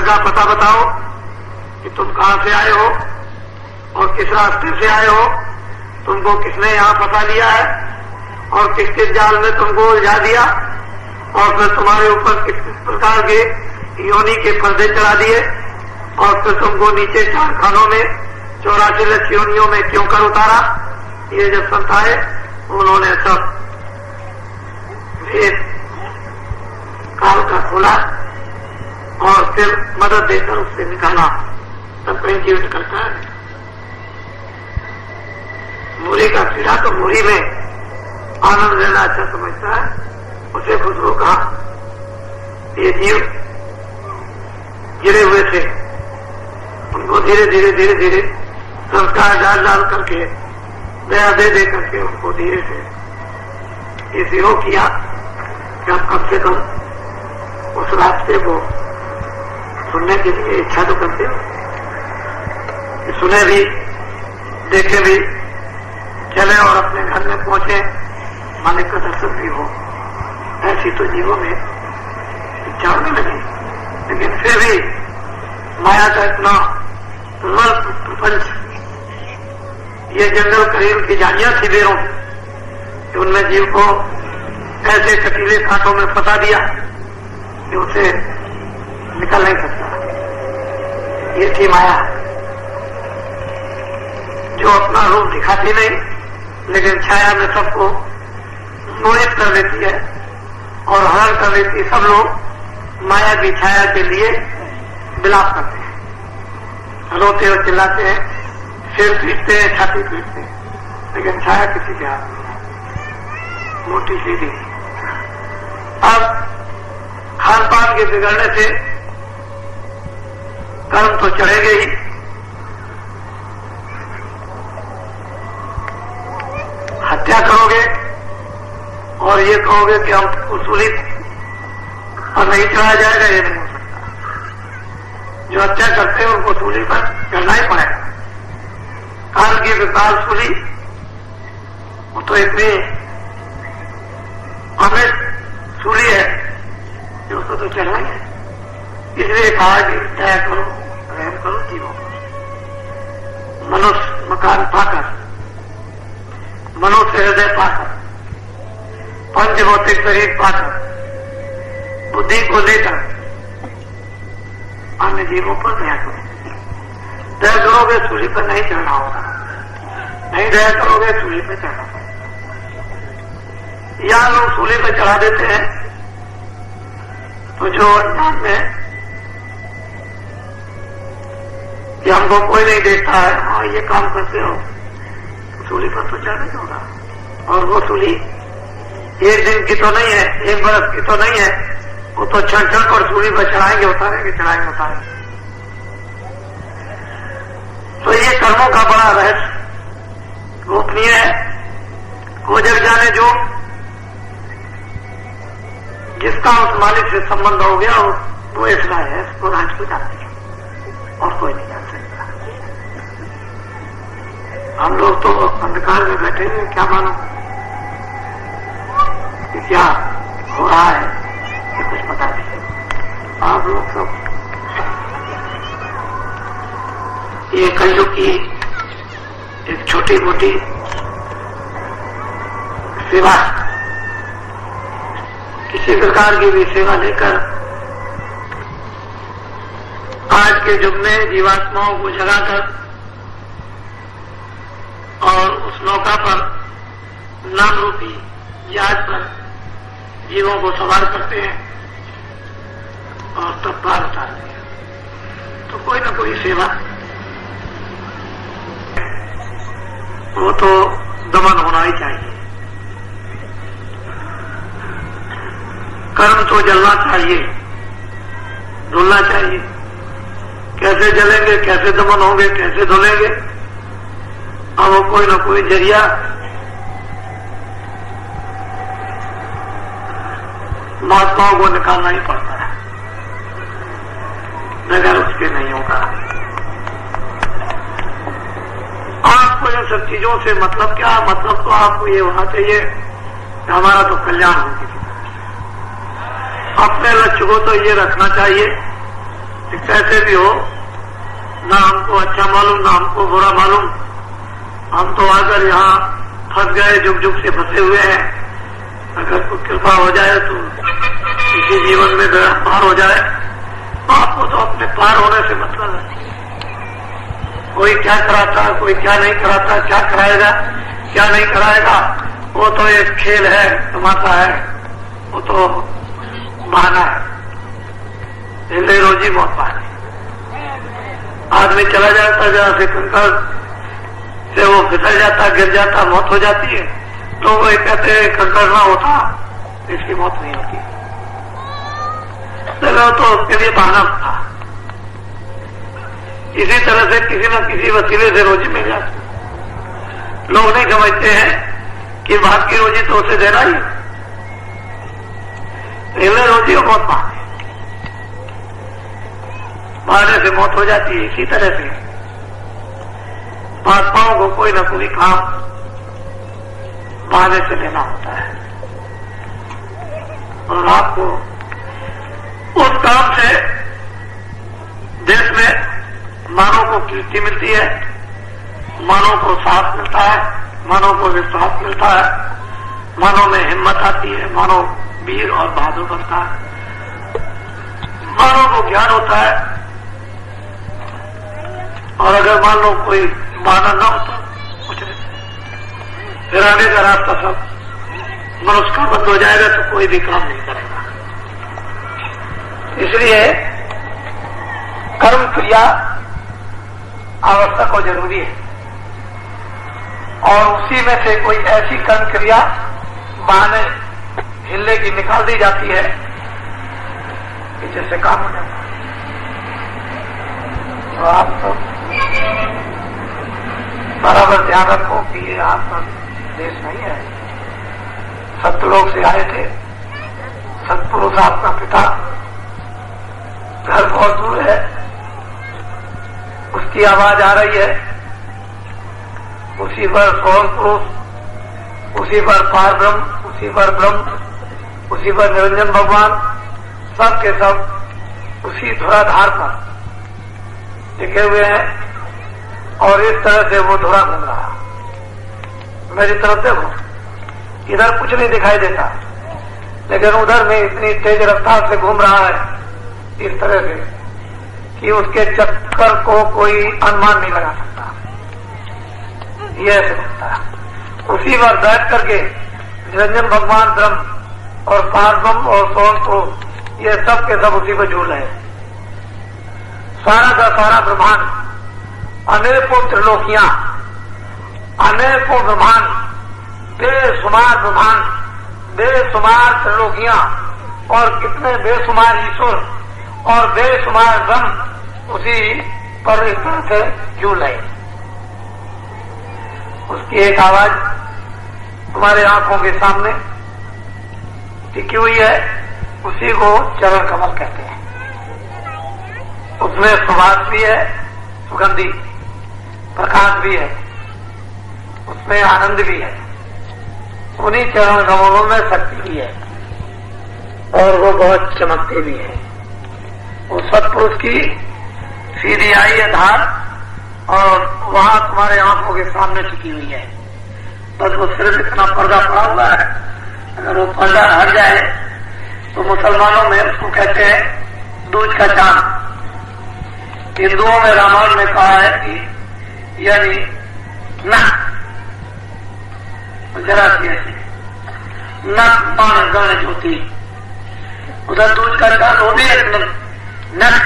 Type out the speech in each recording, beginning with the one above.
का पता बताओ कि तुम कहां से आए हो और किस रास्ते से आए हो, तुमको किसने यहां फंसा लिया है और किस किस जाल में तुमको उलझा दिया, और फिर तुम्हारे ऊपर किस किस प्रकार के योनि के पर्दे चढ़ा दिए, और फिर तुमको नीचे 4 खानों में 84 लक्ष योनियों में क्यों कर उतारा। ये जब संताए उन्होंने सब वेद काल का खोला और फिर मदद देकर उससे निकाला, तब कहीं जीव निकलता है। मूरी का कीड़ा तो मूरी में आनंद लेना अच्छा समझता है, उसे खुशबू कहा। ये जीव गिरे हुए थे, उनको धीरे धीरे धीरे धीरे संस्कार डाल डाल करके दया दे दे करके उनको धीरे से ये सिरो किया कि आप कम से कम उस रास्ते को सुनने के लिए इच्छा तो करते हो, सुने भी देखे भी, चले और अपने घर में पहुंचे, मालिक का दर्शन भी हो। ऐसी तो जीवों में इच्छा होने लगी, लेकिन फिर भी माया का इतना प्रपंच, ये जंगल करीब की जानियां थी बेरों कि उनमें जीव को ऐसे कटीले कांटों में फंसा दिया कि उसे निकल नहीं सकता। ये थी माया, जो अपना रूप दिखाती नहीं लेकिन छाया में सबको मोहित कर लेती है और हरण कर लेती है। सब लोग माया की छाया के लिए विलाप करते हैं, रोते और चिल्लाते हैं, सिर पीटते हैं, छाती पीटते हैं, लेकिन छाया किसी के हाथ में मोटी सीधी। अब खान पान के बिगड़ने से कर्म तो चढ़ेंगे ही, हत्या करोगे और ये कहोगे कि हम उसूली और नहीं चढ़ाया जाएगा, ये नहीं हो सकता। जो हत्या करते हैं उनको सूली पर चढ़ना ही पड़ेगा। काल की विकाल सूली वो तो इतनी अमित सूली है कि उसको तो चढ़ना ही है। इसलिए कहा कि दया करो, रहम करो जीवों को। मनुष्य मकान पाकर, मनुष्य हृदय पाकर, पंच भौतिक शरीर पाकर, बुद्धि को लेकर अन्य जीवों पर दया करो। दया करोगे सूली पर नहीं चढ़ना होगा, नहीं दया करोगे सूली पर चढ़ना होगा। या लोग सूली पर चढ़ा देते हैं तो जो अज्ञान में कि हमको कोई नहीं देखता है, हाँ ये काम करते हो, सूली पर तो चढ़ना ही होगा। और वो सूली एक दिन की तो नहीं है, एक बरस की तो नहीं है, वो तो क्षण क्षण पर सूली पर चढ़ाएंगे, उतारेंगे, चढ़ाएंगे, उतारेंगे। तो ये कर्मों का बड़ा रहस्य गोपनीय है। वो जग जाने जो जिसका उस मालिक से संबंध हो गया वो ऐसा है, उसको राज को जानते हैं और कोई नहीं जान सकता। हम लोग तो अंधकार में बैठे हैं, क्या मालूम कि क्या हो रहा है, ये कुछ पता नहीं। आप लोग सब ये कलयुग की एक छोटी मोटी सेवा, किसी प्रकार की भी सेवा लेकर आज के युग में जीवात्माओं को जगाकर और उस नौका पर नाम रूपी जहाज पर जीवों को सवार करते हैं और तब पार उतारते हैं। तो कोई न कोई सेवा वो तो दमन होना ही चाहिए। कर्म तो जलना चाहिए, धुलना चाहिए। कैसे जलेंगे, कैसे दमन होंगे, कैसे धुलेंगे, अब वो कोई न कोई जरिया महात्माओं को निकालना ही पड़ता है, बगैर उसके नहीं होगा। आपको इन सब चीजों से मतलब क्या? मतलब तो आपको ये होना चाहिए कि हमारा तो कल्याण हो। अपने लक्ष्य को तो ये रखना चाहिए कि कैसे भी हो, ना हमको अच्छा मालूम ना हमको बुरा मालूम, हम तो आकर यहाँ फंस गए, जुग जुग से फंसे हुए हैं। अगर कोई कृपा हो जाए तो इसी जीवन में मेरा पार हो जाए। आपको तो अपने पार होने से मतलब है। कोई क्या कराता, कोई क्या नहीं कराता, क्या कराएगा क्या नहीं कराएगा, वो तो एक खेल है, तमाशा है, वो तो बहाना है। इसलिए रोजी मौत पानी, आदमी चला जाता जहां से कंकड़ से वो फिसल जाता, गिर जाता, मौत हो जाती है, तो वो कहते हैं कंकड़ ना होता इसकी मौत नहीं होती। तो उसके लिए बहाना था। इसी तरह से किसी न किसी वसीले से रोजी मिल जाती। लोग नहीं समझते हैं कि बात की रोजी तो उसे देना ही, पहले रोजी और मौत मारने से मौत हो जाती है। इसी तरह से महात्माओं को कोई न कोई काम बहाने से लेना होता है, और आपको उस काम से देश में मानव को कीर्ति मिलती है, मानव को साहस मिलता है, मानव को विश्वास मिलता है, मानव में हिम्मत आती है, मानव वीर और बहादुर बनता है, मानव को ज्ञान होता है। और अगर मान लो कोई बहाना ना हो तो कुछ नहीं, फिर आगे का रास्ता सब मनुष्य का बंद हो जाएगा, तो कोई भी काम नहीं करेगा। इसलिए कर्म क्रिया आवश्यक और जरूरी है, और उसी में से कोई ऐसी कर्म क्रिया बहाने हिलने की निकाल दी जाती है कि जिससे काम हो जाता है। तो आप तो बराबर ध्यान रखो कि ये आपका देश नहीं है। सत्यलोक से आए थे सत्पुरुष, आपका पिता घर बहुत दूर है, उसकी आवाज आ रही है, उसी पर सौर पुरुष, उसी पर पार ब्रह्म, उसी पर ब्रह्म, उसी पर निरंजन भगवान, सब के सब उसी धुराधार पर टिके हुए हैं। और इस तरह से वो धुरा घूम रहा। मेरी तरफ देखो, इधर कुछ नहीं दिखाई देता, लेकिन उधर में इतनी तेज रफ्तार से घूम रहा है इस तरह से कि उसके चक्कर को कोई अनुमान नहीं लगा सकता। ये ऐसे घूमता है। उसी पर बैठ करके निरंजन भगवान ब्रह्म और पार ब्रह्म और सोन को ये सब के सब उसी पर झूल रहे हैं। सारा का सारा ब्रह्मांड, अनेकों त्रिलोकियां, अनेकों ब्रह्मांड, बेशुमार ब्रह्मांड, बेशुमार त्रिलोकियां, और कितने बेशुमार ईश्वर और बेशुमार ब्रह्म उसी पर इस तरह से झूल रहे। उसकी एक आवाज तुम्हारे आंखों के सामने टिकी हुई है, उसी को चरण कमल कहते हैं। उसमें सुवास भी है, सुगंधी प्रकाश भी है, उसमें आनंद भी है। उन्हीं चरण कमलों में शक्ति भी है, और वो बहुत चमकते भी है। उस सत्पुरुष की सीधी आई है धार, और वहां तुम्हारे आंखों के सामने टिकी हुई है। बस वो सिर्फ इतना पर्दा पड़ा हुआ है, अगर वो पर्दा हट जाए तो मुसलमानों में उसको कहते हैं दूज का चांद। हिंदुओं में रामायण में कहा है कि यानी नख, जरा सी ऐसी नख पान गण ज्योति, उधर दूज का चांद वो भी एक नख,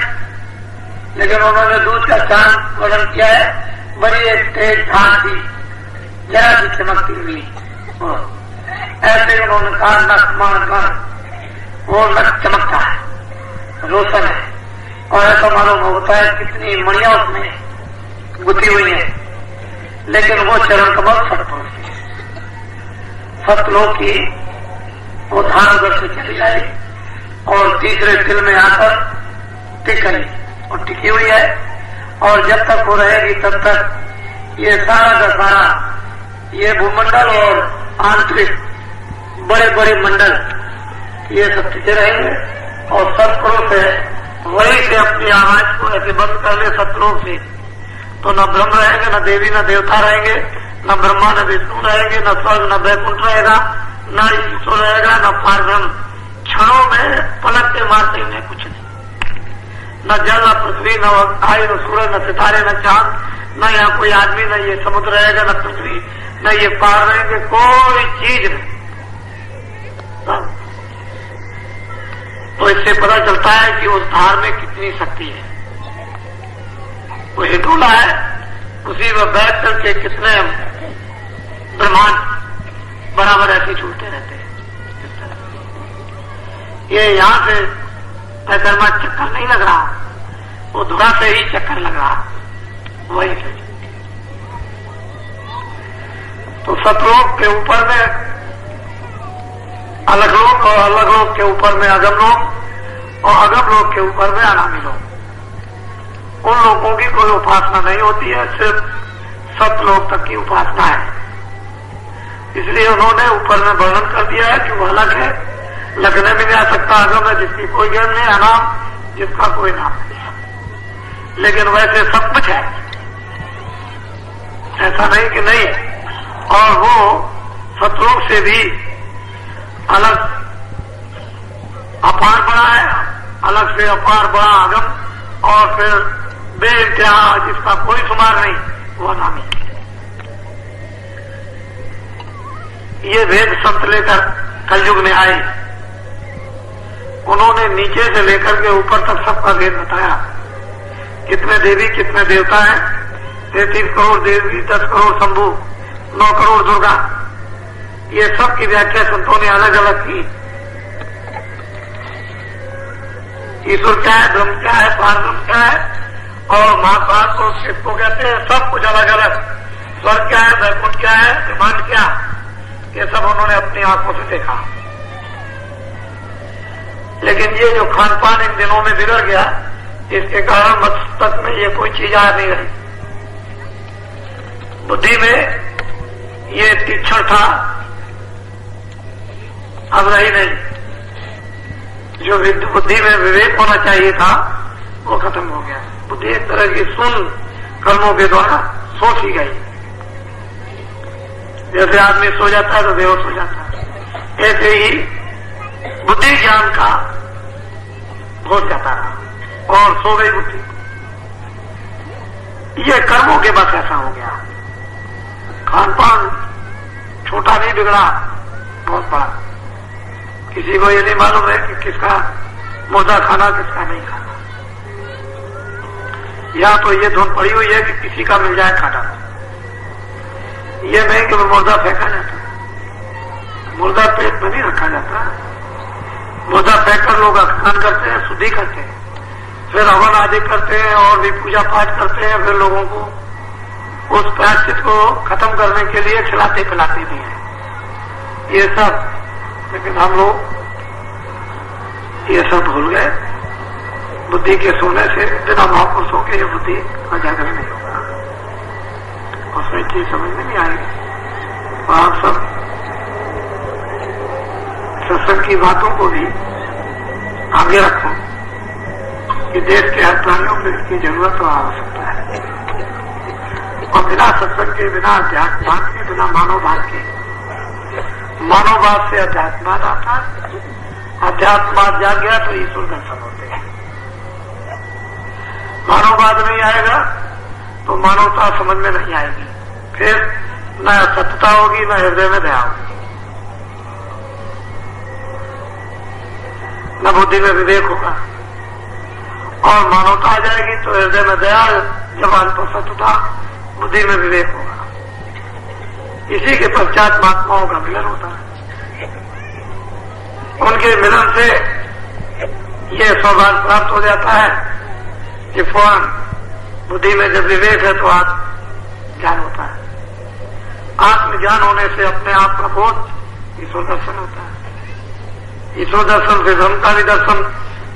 लेकिन उन्होंने दूज का चांद वर्णन किया है बड़ी एक तेज धार थी, जरा सी चमकती हुई। ऐसे ही उन्होंने कहा नख मान गण, वो नख चमकता है, रोशन है, और ऐसा मालूम होता है कितनी मणियां उसमें गुथी हुई है। लेकिन वो चरण कमल सत्पुरुष की, सतलोक की वो धार उधर से चली आई और तीसरे दिल में आकर टिक गई और टिकी हुई है। और जब तक वो रहेगी तब तक ये सारा का सारा ये भूमंडल और आंतरिक बड़े बड़े मंडल ये सब टिके रहेंगे, और सत्पुरुष है वही से अपनी आवाज को ऐसे बंद कर ले शत्रुओं से, तो न ब्रह्म रहेंगे, न देवी, न देवता रहेंगे, न ब्रह्मा, न विष्णु रहेंगे, न स्वर्ग, न वैकुंठ रहेगा, न ईश्वर रहेगा, न पारब्रह्म। क्षणों में पलट के मारते उन्हें कुछ नहीं। न जल, न पृथ्वी, न आयु, न सूरज, न सितारे, न चांद, न यहाँ कोई आदमी, न ये समुद्र रहेगा, न पृथ्वी, न ये पार रहेंगे, कोई चीज नहीं। तो इससे पता चलता है कि उस धार में कितनी शक्ति है। वो हिटोला है, उसी में बैठ करके कितने ब्रह्मांड बराबर ऐसे छूटते रहते हैं। ये यहां से पैकर्मा चक्कर नहीं लग रहा, वो धुरा से ही चक्कर लग रहा, वही से। तो सतलोक के ऊपर में अलग लोक, और अलग लोक के ऊपर में अगम लोक, और अगम लोक के ऊपर में अनामी लोक। उन लोगों की कोई उपासना नहीं होती है, सिर्फ सतलोक तक की उपासना है। इसलिए उन्होंने ऊपर में वर्णन कर दिया है कि वो अलग है, लगने में नहीं आ सकता, अगम है जिसकी कोई ज्ञान नहीं, अनाम जिसका कोई नाम नहीं है। लेकिन वैसे सब कुछ है, ऐसा नहीं कि नहीं। और वो सतलोक से भी अलग अपार बड़ा है, अलग से अपार बड़ा अगम, और फिर बेइंतहा जिसका कोई शुमार नहीं, वो अनामी। ये वेद संत लेकर कलयुग में आए, उन्होंने नीचे से लेकर के ऊपर तक सबका भेद बताया। कितने देवी, कितने देवता हैं, 33 करोड़ देवी, 10 करोड़ शंभु, 9 करोड़ दुर्गा, ये सब की व्याख्या संतों ने अलग अलग की। ईश्वर क्या है, ब्रह्म क्या है, पारब्रह्म क्या है, और महाकाल को किसको कहते हैं, सब कुछ अलग अलग। स्वर्ग क्या है, वैकुंठ क्या है, ब्रह्मांड क्या, ये सब उन्होंने अपनी आंखों से देखा। लेकिन ये जो खान पान इन दिनों में बिगड़ गया, इसके कारण मस्तक में ये कोई चीज आ नहीं रही। बुद्धि में ये तीक्ष्ण था, अब रही नहीं। जो बुद्धि में विवेक होना चाहिए था, वो खत्म हो गया। बुद्धि एक तरह की सुन कर्मों के द्वारा सोच ही गई। जैसे आदमी सो जाता है तो बेहोश हो जाता है, ऐसे ही बुद्धि ज्ञान का भूल जाता रहा और सो गई बुद्धि। ये कर्मों के बस ऐसा हो गया। खान पान छोटा नहीं बिगड़ा, बहुत बड़ा। किसी को ये नहीं मालूम है कि किसका मुर्दा खाना, किसका नहीं खाना। या तो ये धुन पड़ी हुई है कि किसी का मिल जाए खाना, ये नहीं कि मुर्दा फेंका जाता। मुर्दा पेट में नहीं रखा जाता, मुर्दा फेंक कर लोग स्नान करते हैं, शुद्धि करते हैं, फिर हवन आदि करते हैं और भी पूजा पाठ करते हैं, फिर लोगों को उस प्रायश्चित को खत्म करने के लिए खिलाते पिलाते भी हैं ये सब। लेकिन हम लोग ये सब भूल गए। बुद्धि के सोने से बिना महापुरुषों के ये बुद्धि का जागरण नहीं होगा, उसमें चीज समझ में नहीं आएगी। और आप सब सत्संग की बातों को भी आगे रखो कि देश के हर प्राणियों को इसकी जरूरत और आवश्यकता है। और बिना सत्संग के, बिना अध्यात्मवाद के, बिना मानववाद के, मानववाद से अध्यात्मवाद आता है, अध्यात्मवाद जाग गया तो ईश्वर दर्शन होते हैं। मानववाद नहीं आएगा तो मानवता समझ में नहीं आएगी, फिर न सत्यता होगी, न हृदय में दया होगी, न बुद्धि में विवेक होगा। और मानवता आ जाएगी तो हृदय में दया, जवान तो सत्यता, बुद्धि में विवेक होगा। इसी के पश्चात महात्माओं का मिलन होता है। उनके मिलन से ये सौभाग्य प्राप्त हो जाता है कि फौरन बुद्धि में जब विवेक है तो आत्मज्ञान होता है। आत्मज्ञान होने से अपने आप का बोध ईश्वर दर्शन होता है। ईश्वर दर्शन से ब्रह्म का भी दर्शन,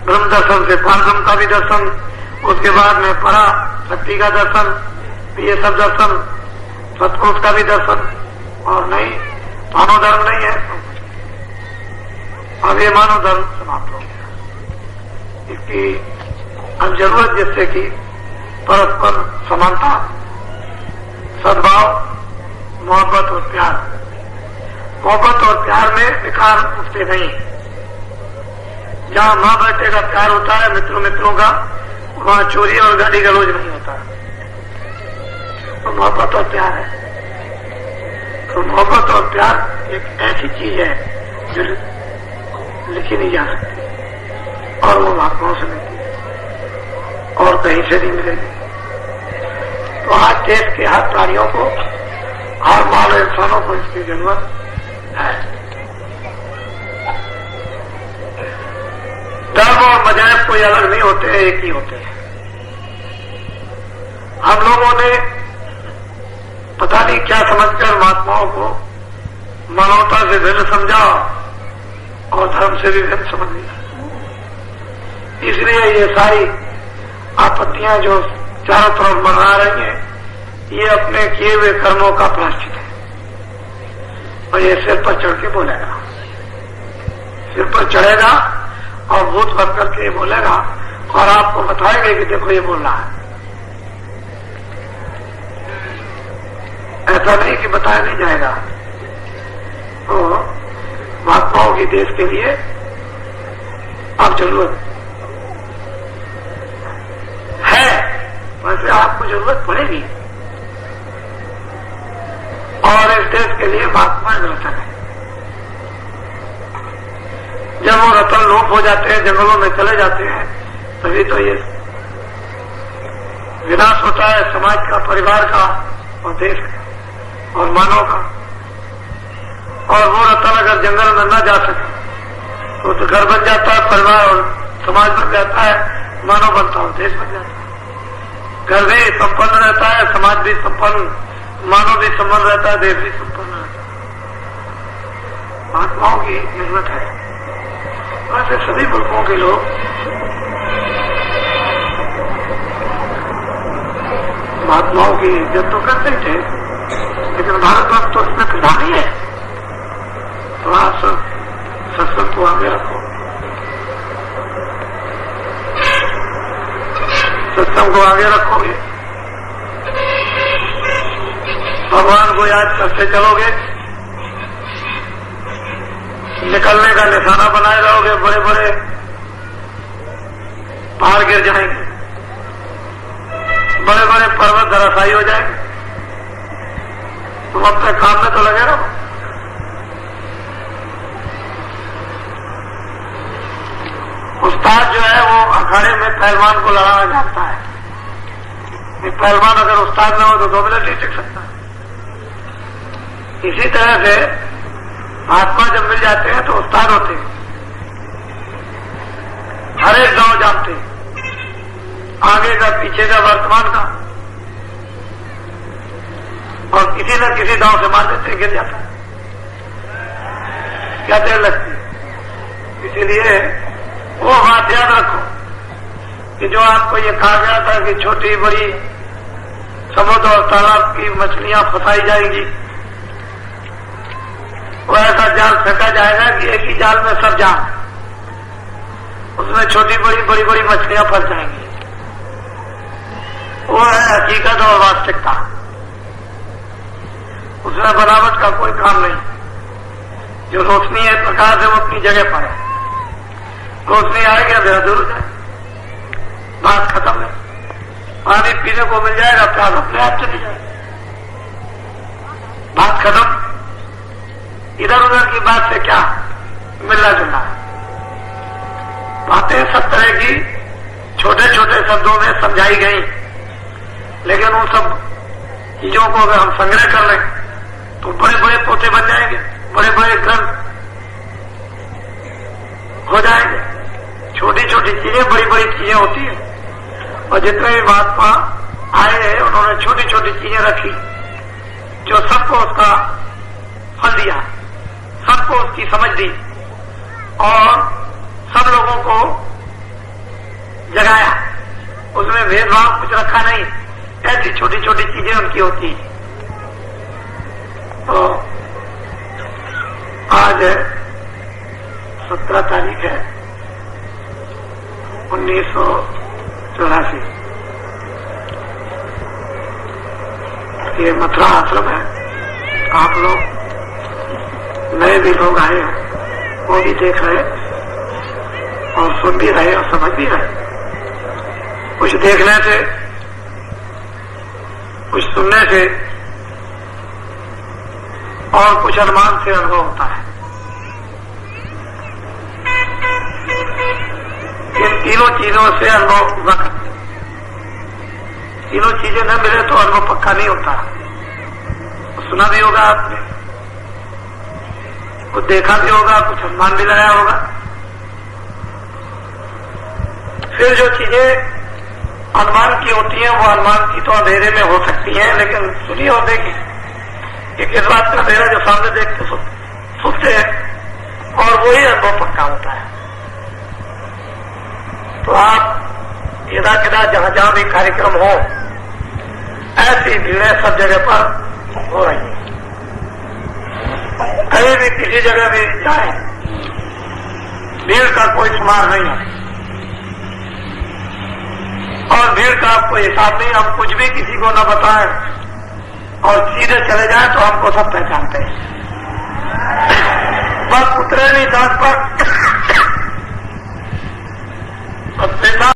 ब्रह्म दर्शन से पारब्रह्म का भी दर्शन, उसके बाद में परा शक्ति का दर्शन, ये सब दर्शन, सत्पुरुष का भी दर्शन। और नहीं, मानव धर्म नहीं है, अब ये मानव धर्म समाप्त हो गया। इसकी अब जरूरत जिससे कि परस्पर समानता, सद्भाव, मोहब्बत और प्यार। मोहब्बत और प्यार में विकार उठते नहीं। जहां माँ बेटे का प्यार होता है, मित्रों मित्रों का, वहां चोरी और गाली गलौज नहीं होता। तो मोहब्बत और प्यार है। तो मोहब्बत और प्यार एक ऐसी चीज है जो लिखी नहीं जा सकती और वो महात्माओं से मिलती है और कहीं से नहीं मिलेगी। तो आज देश के हर प्राणियों को, हर मानव इंसानों को इसकी जरूरत है। धर्म और मजहब कोई अलग नहीं होते, एक ही होते हैं। हम लोगों ने पता नहीं क्या समझकर महात्माओं को मानवता से भिन्न समझा और धर्म से भी भिन्न समझ लिया। इसलिए ये सारी आपत्तियां जो चारों तरफ मना रही हैं, ये अपने किए हुए कर्मों का प्रायश्चित है। और ये सिर पर चढ़ के बोलेगा, सिर पर चढ़ेगा और भूत बन करके बोलेगा और आपको बताएंगे कि देखो ये बोल रहा है। ऐसा नहीं कि बताया नहीं जाएगा। तो महात्माओं की देश के लिए अब जरूरत है, वैसे आपको जरूरत पड़ेगी। और इस देश के लिए महात्मा रतन है। जब वो रतन लोप हो जाते हैं, जंगलों में चले जाते हैं, तभी तो ये विनाश होता है समाज का, परिवार का और देश का और मानव का। और वो रतन अगर जंगल में न जा सके तो घर बन जाता है, परिवार और समाज बन जाता है, मानव बनता है, देश बन जाता है। घर भी संपन्न रहता है, समाज भी संपन्न, मानव भी संपन्न रहता है, देश भी संपन्न रहता है। महात्माओं की जरूरत है। वैसे सभी मुल्कों के लोग महात्माओं की इज्जत तो करते थे, लेकिन भारतवर्ष तो इसमें प्रधान ही है। थोड़ा सत्संग को आगे रखो, सत्संग को आगे रखोगे, भगवान को याद करते चलोगे, निकलने का निशाना बनाए रहोगे, बड़े बड़े पहाड़ गिर जाएंगे, बड़े बड़े पर्वत धराशायी हो जाएंगे। तुम अपने काम में तो लगे रहो। उस्ताद जो है वो अखाड़े में पहलवान को लड़ाना जानता है। पहलवान अगर उस्ताद न हो तो 2 मिनट नहीं टिक सकता। इसी तरह से महात्मा जब मिल जाते हैं तो उस्ताद होते हैं, हर एक गांव जानते हैं, आगे का, पीछे का, वर्तमान का, और किसी न किसी गांव से मार देते, गिर जाता है, क्या देर लगती है। इसीलिए वो बात याद रखो कि जो आपको ये कहा गया था कि छोटी बड़ी समुद्र और तालाब की मछलियां फंसाई जाएंगी, वो ऐसा जाल फेंका जाएगा कि एक ही जाल में सब जाल, उसमें छोटी बड़ी बड़ी बड़ी मछलियां फंस जाएंगी। वो है हकीकत और वास्तविकता, उसमें बनावट का कोई काम नहीं। जो रोशनी है, प्रकाश है, वो अपनी जगह पर है। रोशनी आएगी, अंधेरा दूर हो जाए, बात खत्म है। पानी पीने को मिल जाएगा, प्यास अपने आप चली जाएगी, बात खत्म। इधर उधर की बात से क्या मिलना जुलना है। बातें सब तरह की छोटे छोटे शब्दों में समझाई गई, लेकिन उन सब चीजों को अगर हम संग्रह कर लें तो बड़े बड़े पोते बन जाएंगे, बड़े बड़े ग्रंथ हो जाएंगे। छोटी छोटी चीजें बड़ी बड़ी चीजें होती है। और जितने भी महात्मा आए हैं उन्होंने छोटी छोटी चीजें रखी जो सबको उसका फल दिया, सबको उसकी समझ दी और सब लोगों को जगाया। उसमें भेदभाव कुछ रखा नहीं, ऐसी छोटी छोटी चीजें उनकी होती हैं। तो आज 17 तारीख है, 1900 84। ये मथुरा आश्रम है, आप लोग नए भी लोग आए हैं, वो भी देख रहे और सुन भी रहे और समझ भी रहे। कुछ देखने से, कुछ सुनने से और कुछ अनुमान से अनुभव होता है। इन तीनों चीजों से अनुभव हुआ करते। तीनों चीजें न मिले तो अनुभव पक्का नहीं होता। सुना भी होगा आपने, कुछ देखा भी होगा, कुछ अनुमान भी लगाया होगा। फिर जो चीजें अनुमान की होती हैं, वो अनुमान की तो अंधेरे में हो सकती हैं, लेकिन सुनी और देखी कि किस बात का अंधेरा जो सामने देखते सुनते हैं और वही अनुभव पक्का होता है। तो आप यदा कदा जहां जहां भी कार्यक्रम हो, ऐसी भीड़ें सब जगह पर हो रही है। कहीं भी किसी जगह भी जाए, भीड़ का कोई शुमार नहीं है और भीड़ का कोई हिसाब नहीं। हम कुछ भी किसी को न बताएं और सीधे चले जाएं तो हमको सब पहचानते हैं। बस उतरे नहीं सड़क पर, बस देखा